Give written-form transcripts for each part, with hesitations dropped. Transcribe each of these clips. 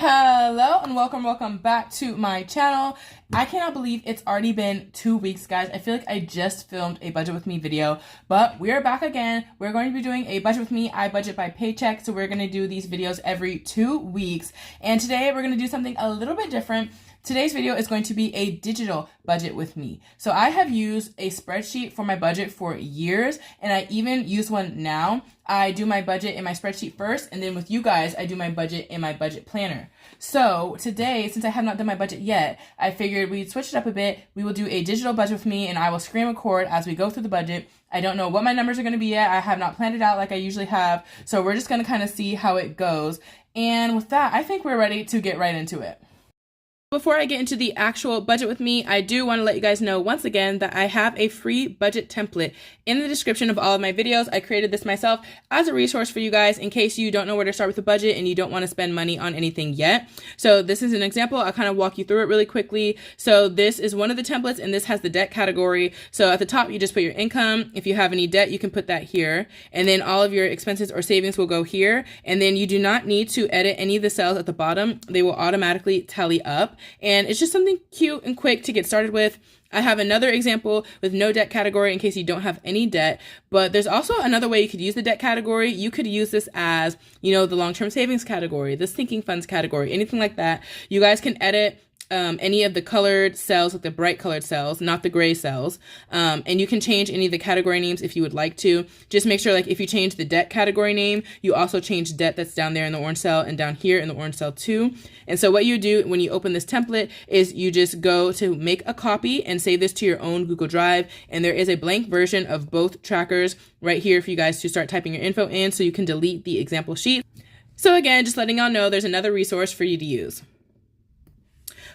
Hello and welcome back to my channel. I cannot believe it's already been 2 weeks, guys. I feel like I just filmed a budget with me video, but we're back again. We're going to be doing a budget with me. I budget by Paycheck, so we're going to do these videos every 2 weeks. And today we're going to do something a little bit different. Today's video is going to be a digital budget with me. So I have used a spreadsheet for my budget for years, and I even use one now. I do my budget in my spreadsheet first, and then with you guys, I do my budget in my budget planner. So today, since I have not done my budget yet, I figured we'd switch it up a bit. We will do a digital budget with me, and I will screen record as we go through the budget. I don't know what my numbers are going to be yet. I have not planned it out like I usually have. So we're just going to kind of see how it goes. And with that, I think we're ready to get right into it. Before I get into the actual budget with me, I do want to let you guys know once again that I have a free budget template in the description of all of my videos. I created this myself as a resource for you guys in case you don't know where to start with a budget and you don't want to spend money on anything yet. So this is an example. I'll kind of walk you through it really quickly. So this is one of the templates, and this has the debt category. So at the top, you just put your income. If you have any debt, you can put that here. And then all of your expenses or savings will go here. And then you do not need to edit any of the cells at the bottom. They will automatically tally up. And it's just something cute and quick to get started with. I have another example with no debt category in case you don't have any debt, but there's also another way you could use the debt category. You could use this as, the long-term savings category, the sinking funds category, anything like that. You guys can edit any of the colored cells, like the bright colored cells, not the gray cells. And you can change any of the category names if you would like to. Just make sure, like, if you change the debt category name, you also change debt that's down there in the orange cell and down here in the orange cell too. And so what you do when you open this template is you just go to make a copy and save this to your own Google Drive. And there is a blank version of both trackers right here for you guys to start typing your info in so you can delete the example sheet. So again, just letting y'all know there's another resource for you to use.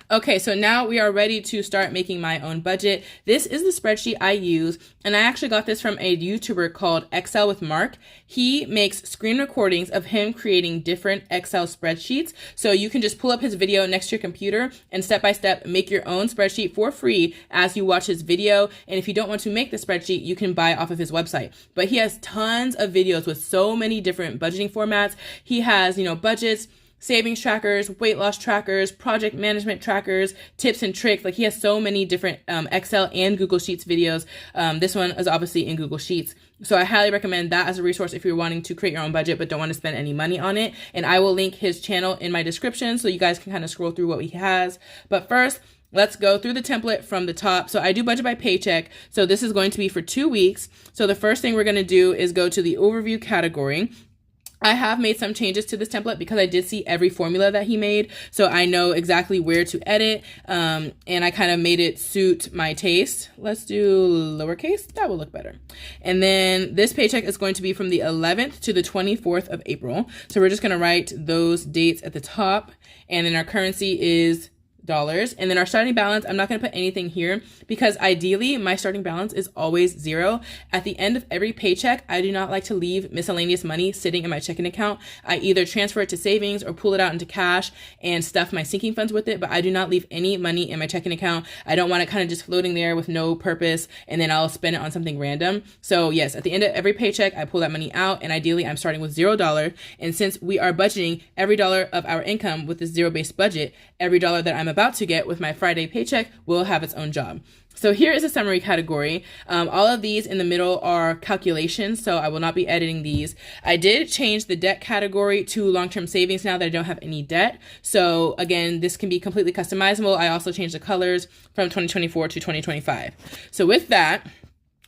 Okay, so now we are ready to start making my own budget. This is the spreadsheet I use, and I actually got this from a YouTuber called Excel with Mark. He makes screen recordings of him creating different Excel spreadsheets. So you can just pull up his video next to your computer and step by step make your own spreadsheet for free as you watch his video. And if you don't want to make the spreadsheet, you can buy off of his website. But he has tons of videos with so many different budgeting formats. He has, budgets, savings trackers, weight loss trackers, project management trackers, tips and tricks. Like, he has so many different Excel and Google Sheets videos. This one is obviously in Google Sheets. So I highly recommend that as a resource if you're wanting to create your own budget but don't want to spend any money on it. And I will link his channel in my description so you guys can kind of scroll through what he has. But first, let's go through the template from the top. So I do budget by Paycheck. So this is going to be for 2 weeks. So the first thing we're going to do is go to the overview category. I have made some changes to this template because I did see every formula that he made. So I know exactly where to edit. And I kind of made it suit my taste. Let's do lowercase. That will look better. And then this paycheck is going to be from the 11th to the 24th of April. So we're just going to write those dates at the top. And then our currency is dollars. And then our starting balance, I'm not going to put anything here because ideally my starting balance is always zero. At the end of every paycheck, I do not like to leave miscellaneous money sitting in my checking account. I either transfer it to savings or pull it out into cash and stuff my sinking funds with it, but I do not leave any money in my checking account. I don't want it kind of just floating there with no purpose and then I'll spend it on something random. So yes, at the end of every paycheck, I pull that money out, and ideally I'm starting with $0. And since we are budgeting every dollar of our income with this zero-based budget, every dollar that I'm about to get with my Friday paycheck will have its own job. So here is a summary category. All of these in the middle are calculations, so I will not be editing these. I did change the debt category to long-term savings now that I don't have any debt. So again, this can be completely customizable. I also changed the colors from 2024 to 2025. So with that,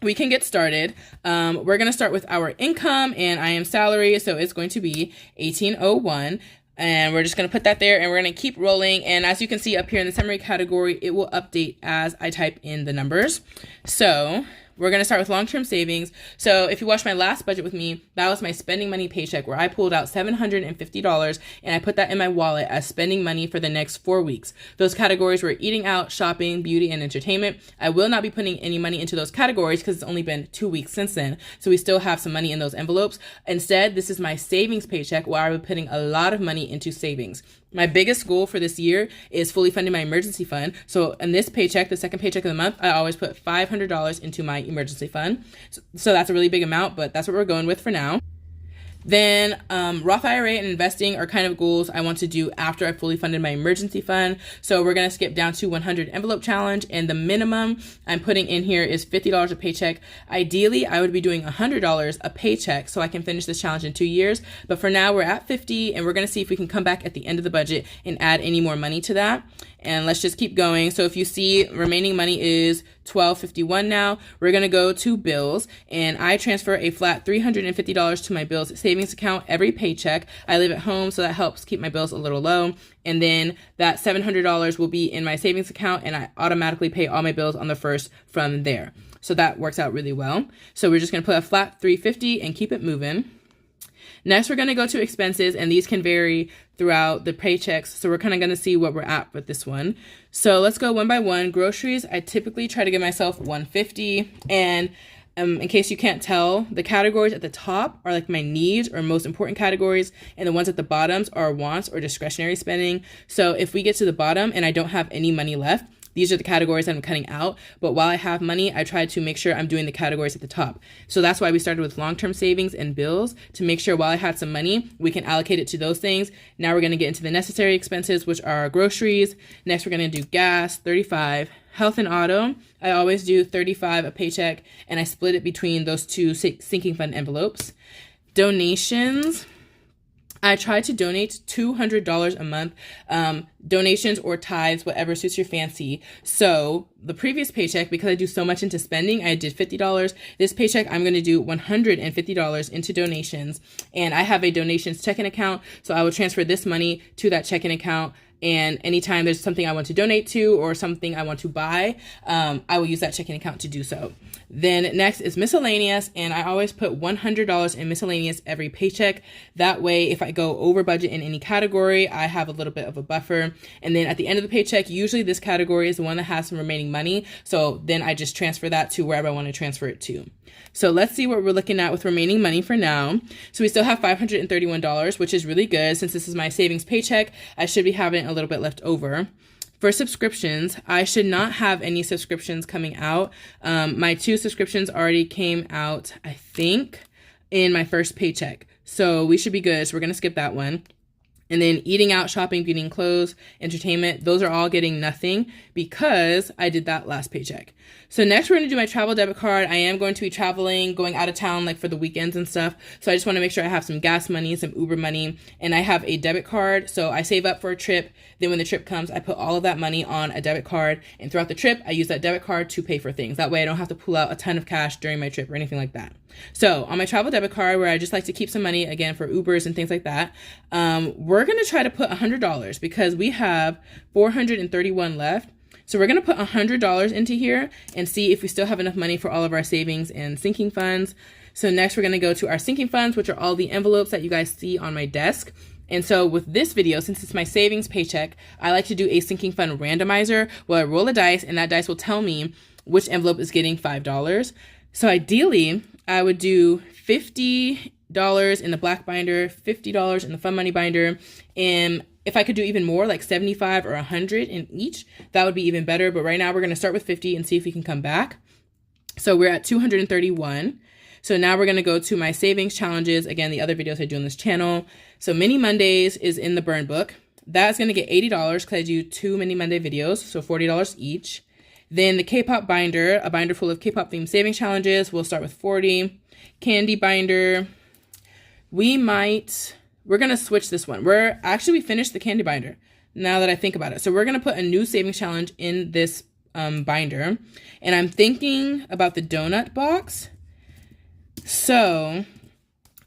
we can get started. We're going to start with our income, and I am salary, so it's going to be 1801. And we're just going to put that there, and we're going to keep rolling. And as you can see up here in the summary category, it will update as I type in the numbers. So we're going to start with long-term savings. So if you watched my last budget with me, that was my spending money paycheck where I pulled out $750 and I put that in my wallet as spending money for the next 4 weeks. Those categories were eating out, shopping, beauty, and entertainment. I will not be putting any money into those categories because it's only been 2 weeks since then. So we still have some money in those envelopes. Instead, this is my savings paycheck where I will be putting a lot of money into savings. My biggest goal for this year is fully funding my emergency fund. So in this paycheck, the second paycheck of the month, I always put $500 into my emergency fund. So that's a really big amount, but that's what we're going with for now. Then Roth IRA and investing are kind of goals I want to do after I fully funded my emergency fund. So we're going to skip down to 100 envelope challenge, and the minimum I'm putting in here is $50 a paycheck. Ideally, I would be doing $100 a paycheck so I can finish this challenge in 2 years. But for now, we're at 50, and we're going to see if we can come back at the end of the budget and add any more money to that. And let's just keep going. So if you see remaining money is $12.51 now, we're going to go to bills, and I transfer a flat $350 to my bills savings account every paycheck. I live at home, so that helps keep my bills a little low. And then that $700 will be in my savings account, and I automatically pay all my bills on the first from there. So that works out really well. So we're just going to put a flat $350 and keep it moving. Next, we're going to go to expenses, and these can vary throughout the paychecks. So we're kind of going to see what we're at with this one. So let's go one by one. Groceries, I typically try to give myself $150. And in case you can't tell, the categories at the top are like my needs or most important categories, and the ones at the bottoms are wants or discretionary spending. So if we get to the bottom and I don't have any money left, these are the categories I'm cutting out. But while I have money, I try to make sure I'm doing the categories at the top. So that's why we started with long-term savings and bills, to make sure while I had some money, we can allocate it to those things. Now we're going to get into the necessary expenses, which are groceries. Next, we're going to do gas, $35. Health and auto, I always do $35 a paycheck, and I split it between those two sinking fund envelopes. Donations, I try to donate $200 a month, donations or tithes, whatever suits your fancy. So the previous paycheck, because I do so much into spending, I did $50. This paycheck, I'm going to do $150 into donations, and I have a donations checking account, so I will transfer this money to that checking account. And anytime there's something I want to donate to or something I want to buy, I will use that checking account to do so. Then next is miscellaneous, and I always put $100 in miscellaneous every paycheck. That way, if I go over budget in any category, I have a little bit of a buffer. And then at the end of the paycheck, usually this category is the one that has some remaining money. So then I just transfer that to wherever I want to transfer it to. So let's see what we're looking at with remaining money for now. So we still have $531, which is really good. Since this is my savings paycheck, I should be having a little bit left over. For subscriptions, I should not have any subscriptions coming out. My 2 subscriptions already came out, I think, in my first paycheck. So we should be good. So we're going to skip that one. And then eating out, shopping, beauty and clothes, entertainment, those are all getting nothing because I did that last paycheck. So next we're going to do my travel debit card. I am going to be traveling, going out of town like for the weekends and stuff. So I just want to make sure I have some gas money, some Uber money, and I have a debit card. So I save up for a trip. Then when the trip comes, I put all of that money on a debit card. And throughout the trip, I use that debit card to pay for things. That way I don't have to pull out a ton of cash during my trip or anything like that. So on my travel debit card, where I just like to keep some money, again, for Ubers and things like that, we're going to try to put $100 because we have $431 left. So we're going to put $100 into here and see if we still have enough money for all of our savings and sinking funds. So next we're going to go to our sinking funds, which are all the envelopes that you guys see on my desk. And so with this video, since it's my savings paycheck, I like to do a sinking fund randomizer where I roll a dice and that dice will tell me which envelope is getting $5. So ideally, I would do $50 in the black binder, $50 in the fun money binder, and if I could do even more, like 75 or 100 in each, that would be even better. But right now we're going to start with 50 and see if we can come back. So we're at 231. So now we're going to go to my savings challenges. Again, the other videos I do on this channel. So Mini Mondays is in the burn book. That's going to get $80 because I do 2 Mini Monday videos, so $40 each. Then the K-pop binder, a binder full of K-pop themed savings challenges. We'll start with 40. Candy binder. We're going to switch this one. We finished the candy binder now that I think about it. So we're going to put a new savings challenge in this binder. And I'm thinking about the donut box. So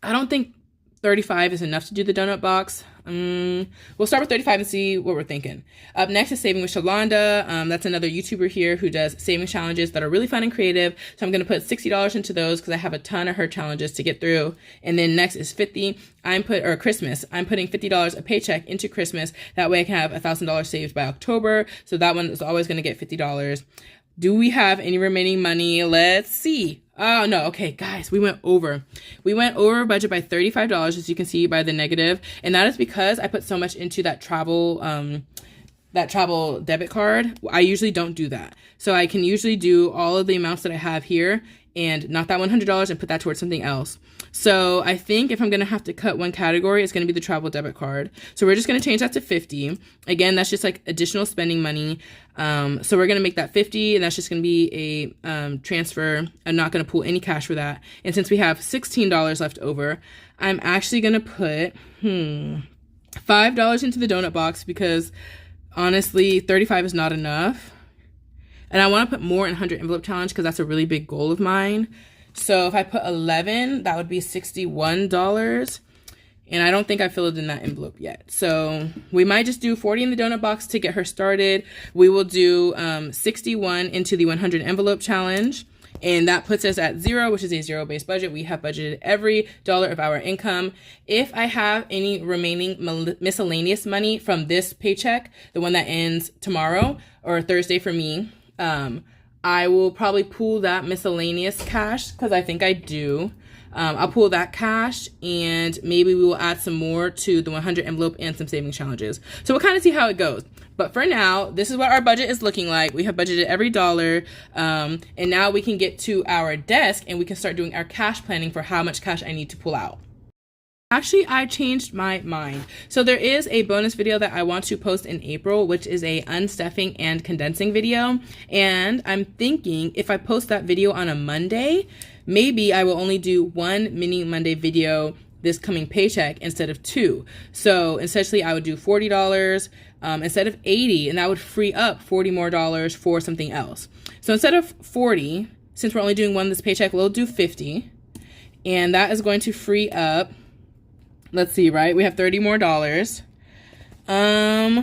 I don't think 35 is enough to do the donut box. We'll start with 35 and see what we're thinking. Up next is Saving with Shalonda. That's another YouTuber here who does saving challenges that are really fun and creative. So I'm going to put $60 into those because I have a ton of her challenges to get through. And then next is 50. Christmas. I'm putting $50 a paycheck into Christmas. That way I can have $1,000 saved by October. So that one is always going to get $50. Do we have any remaining money? Let's see. Oh, no. Okay, guys, we went over. We went over budget by $35, as you can see by the negative. And that is because I put so much into that travel debit card. I usually don't do that. So I can usually do all of the amounts that I have here and not that $100 and put that towards something else. So I think if I'm going to have to cut one category, it's going to be the travel debit card. So we're just going to change that to 50. Again, that's just like additional spending money. So we're going to make that 50, and that's just going to be a transfer. I'm not going to pull any cash for that. And since we have $16 left over, I'm actually going to put $5 into the donut box because honestly, 35 is not enough. And I want to put more in 100 envelope challenge because that's a really big goal of mine. So if I put 11, that would be $61. And I don't think I filled in that envelope yet. So we might just do 40 in the donut box to get her started. We will do 61 into the 100 envelope challenge. And that puts us at 0, which is a zero-based budget. We have budgeted every dollar of our income. If I have any remaining miscellaneous money from this paycheck, the one that ends tomorrow or Thursday for me, I will probably pool that miscellaneous cash because I think I do. I'll pull that cash and maybe we will add some more to the 100 envelope and some savings challenges. So we'll kind of see how it goes. But for now, this is what our budget is looking like. We have budgeted every dollar. And now we can get to our desk and we can start doing our cash planning for how much cash I need to pull out. Actually, I changed my mind. So there is a bonus video that I want to post in April, which is a unstuffing and condensing video. And I'm thinking if I post that video on a Monday, maybe I will only do one mini Monday video this coming paycheck instead of 2. So essentially I would do $40 instead of 80, and that would free up $40 more for something else. So instead of 40, since we're only doing one this paycheck, we'll do 50. And that is going to free up, let's see, right? We have $30 more.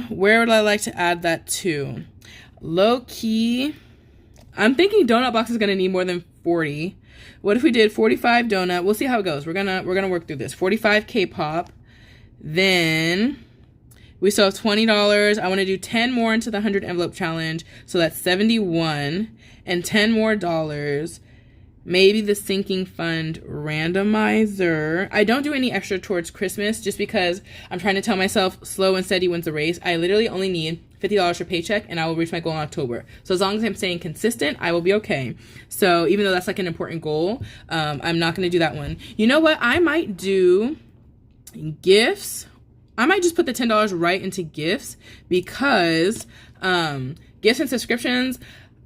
Where would I like to add that to? Low key, I'm thinking donut box is gonna need more than 40. What if we did 45 donut? We'll see how it goes. We're gonna work through this. 45 K-pop. Then we still have $20. I want to do 10 more into the 100 envelope challenge. So that's 71 and 10 more dollars. Maybe the sinking fund randomizer. I don't do any extra towards Christmas just because I'm trying to tell myself slow and steady wins the race. I literally only need $50 for paycheck and I will reach my goal in October. So as long as I'm staying consistent, I will be okay. So even though that's like an important goal, I'm not going to do that one. You know what? I might do gifts. I might just put the $10 right into gifts because gifts and subscriptions,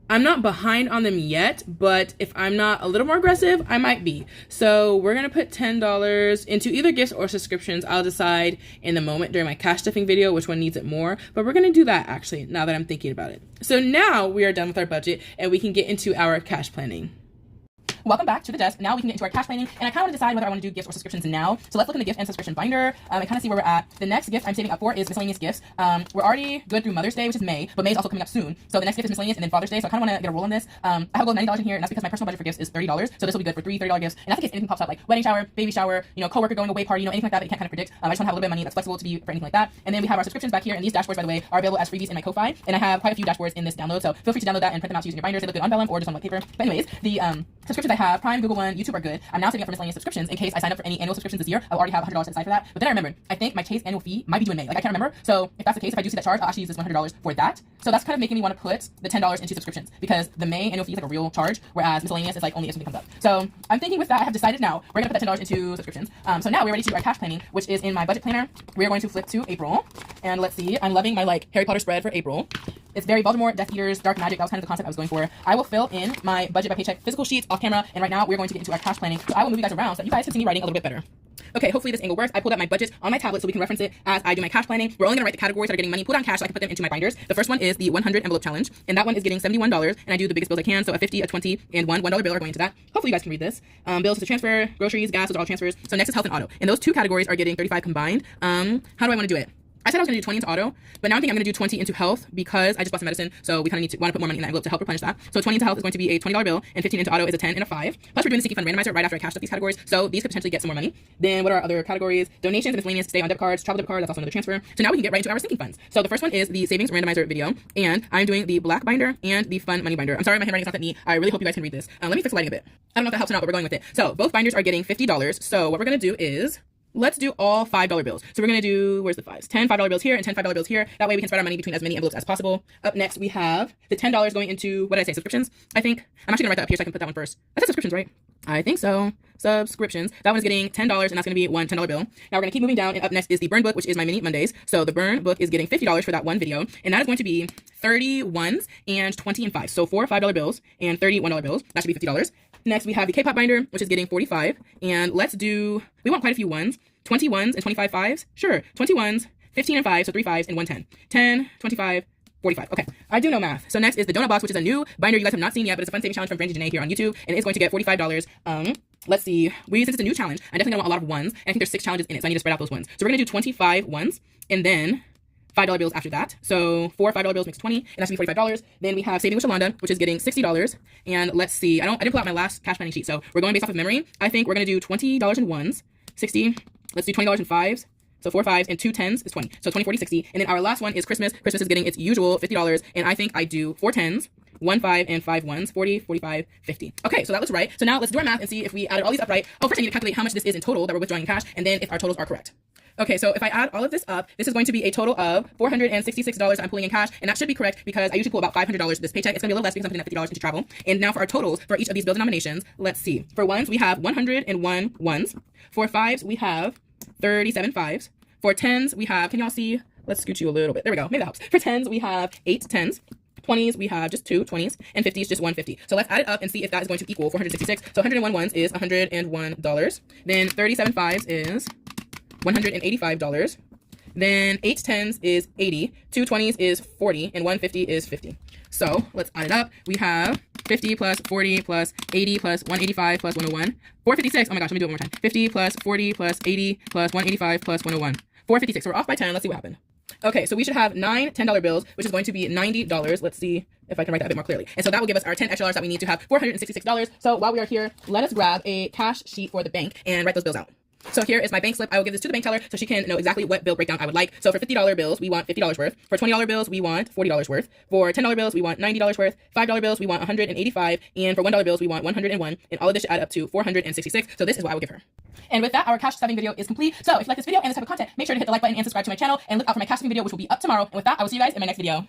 I'm not behind on them yet, but if I'm not a little more aggressive, I might be. So we're going to put $10 into either gifts or subscriptions. I'll decide in the moment during my cash stuffing video which one needs it more, but we're going to do that actually now that I'm thinking about it. So now we are done with our budget and we can get into our cash planning. Welcome back to the desk. Now we can get into our cash planning, and I kind of want to decide whether I want to do gifts or subscriptions now. So let's look in the gift and subscription binder and kind of see where we're at. The next gift I'm saving up for is miscellaneous gifts. We're already good through Mother's Day, which is May, but May is also coming up soon. So the next gift is miscellaneous and then Father's Day. So I kind of want to get a roll on this. I have a goal of $90 in here, and that's because my personal budget for gifts is $30. So this will be good for three $30 gifts. And that's in case anything pops up like wedding shower, baby shower, coworker going away party, anything like that you can't kind of predict. I just want to have a little bit of money that's flexible to be for anything like that. And then we have our subscriptions back here, and these dashboards, by the way, are available as freebies in my Ko-Fi. And I have quite a few dashboards in this download, so feel free to download that and print them out to use in your binders. They look good on vellum or just on white paper. But anyways, the subscriptions I have, Prime, Google One, YouTube are good. I'm now saving up for miscellaneous subscriptions in case I sign up for any annual subscriptions this year. I'll already have $100 set aside for that. But then I remembered, I think my Chase annual fee might be due in May. Like I can't remember. So if that's the case, if I do see that charge, I'll actually use this $100 for that. So that's kind of making me want to put the $10 into subscriptions because the May annual fee is like a real charge, whereas miscellaneous is like only if something comes up. So I'm thinking with that, I have decided now we're gonna put that $10 into subscriptions. So now we're ready to do our cash planning, which is in my budget planner. We're going to flip to April, and let's see. I'm loving my like Harry Potter spread for April. It's very Voldemort, Death Eaters, Dark Magic. That was kind of the concept I was going for. I will fill in my budget by paycheck physical sheets off camera, and right now we're going to get into our cash planning. So I will move you guys around so that you guys can see me writing a little bit better. Okay, hopefully this angle works. I pulled up my budget on my tablet so we can reference it as I do my cash planning. We're only gonna write the categories that are getting money pulled on cash so I can put them into my binders. The first one is the 100 envelope challenge, and that one is getting $71, and I do the biggest bills I can. So a 50, a 20, and $1 bill are going into that. Hopefully you guys can read this. Bills to transfer, groceries, gas, those are all transfers. So next is health and auto, and those two categories are getting 35 combined. How do I want to do it? I said I was going to do 20 into auto, but now I think I'm going to do 20 into health because I just bought some medicine, so we kind of want to put more money in that envelope to help replenish that. So 20 into health is going to be a $20 bill, and 15 into auto is a 10 and a 5. Plus we're doing the sinking fund randomizer right after I cashed up these categories, so these could potentially get some more money. Then what are our other categories? Donations and miscellaneous stay on debit cards, travel debit card, that's also another transfer. So now we can get right into our sinking funds. So the first one is the savings randomizer video, and I'm doing the black binder and the fun money binder. I'm sorry my handwriting is not that neat. I really hope you guys can read this. Let me fix the lighting a bit. I don't know if that helps or not, but we're going with it. So both binders are getting $50. So what we're going to do is let's do all $5 bills. So we're going to do, where's the fives? 10 $5 bills here and 10 $5 bills here. That way we can spread our money between as many envelopes as possible. Up next, we have the $10 going into, what did I say, subscriptions, I think. I'm actually going to write that up here so I can put that one first. I said subscriptions, right? I think so. Subscriptions. That one is getting $10, and that's going to be one $10 bill. Now we're going to keep moving down, and up next is the Burn book, which is my mini Mondays. So the Burn book is getting $50 for that one video, and that is going to be 30 ones and 20 and 5. So 4 $5 bills and 30 $1 bills. That should be $50. Next, we have the K-pop binder, which is getting 45. And let's do, we want quite a few ones. 20 ones and 25 fives. Sure. 20 ones, 15 and 5, so 3 5s and 1 10. 10, 25, 45. Okay, I do know math. So next is the donut box, which is a new binder you guys have not seen yet, but it's a fun saving challenge from Brandy Janae here on YouTube, and it's going to get $45. Let's see. Since it's a new challenge, I definitely don't want a lot of ones, and I think there's 6 challenges in it, so I need to spread out those ones. So we're gonna do 25 ones, and then $5 bills after that. So 4 $5 bills makes 20, and that's gonna be $45. Then we have Saving with Shalonda, which is getting $60. And let's see. I didn't pull out my last cash planning sheet, so we're going based off of memory. I think we're gonna do $20 in ones, 60. Let's do $20 in fives. So 4 5s and 2 10s is 20. So 20, 40, 60. And then our last one is Christmas. Christmas is getting its usual $50. And I think I do 4 10s, 1 5, and 5 1s, 40, 45, 50. Okay, so that looks right. So now let's do our math and see if we added all these up right. Oh, first I need to calculate how much this is in total that we're withdrawing in cash, and then if our totals are correct. Okay, so if I add all of this up, this is going to be a total of $466 I'm pulling in cash, and that should be correct because I usually pull about $500 this paycheck. It's gonna be a little less because I'm putting that $50 into travel. And now for our totals for each of these bill denominations, let's see. For ones, we have 101 ones. For fives, we have 37 fives. For 10s, we have, can y'all see? Let's scoot you a little bit. There we go. Maybe that helps. For 10s, we have 8 10s. 20s, we have just 2 20s, and 50s, just 150. So let's add it up and see if that is going to equal 466. So 101 ones is $101. Then 37 fives is $185. Then 8 10s is 80. 2 20s is 40, and 150 is 50. So let's add it up. We have 50 plus 40 plus 80 plus 185 plus 101. 456. Oh my gosh, let me do it one more time. 50 plus 40 plus 80 plus 185 plus 101. 456. So we're off by 10. Let's see what happened. Okay, so we should have 9 $10 bills, which is going to be $90. Let's see if I can write that a bit more clearly. And so that will give us our 10 extra dollars that we need to have $466. So while we are here, let us grab a cash sheet for the bank and write those bills out. So here is my bank slip. I will give this to the bank teller so she can know exactly what bill breakdown I would like. So for $50 bills, we want $50 worth. For $20 bills, we want $40 worth. For $10 bills, we want $90 worth. $5 bills, we want $185. And for $1 bills, we want $101. And all of this should add up to $466. So this is what I will give her. And with that, our cash saving video is complete. So if you like this video and this type of content, make sure to hit the like button and subscribe to my channel. And look out for my cash saving video, which will be up tomorrow. And with that, I will see you guys in my next video.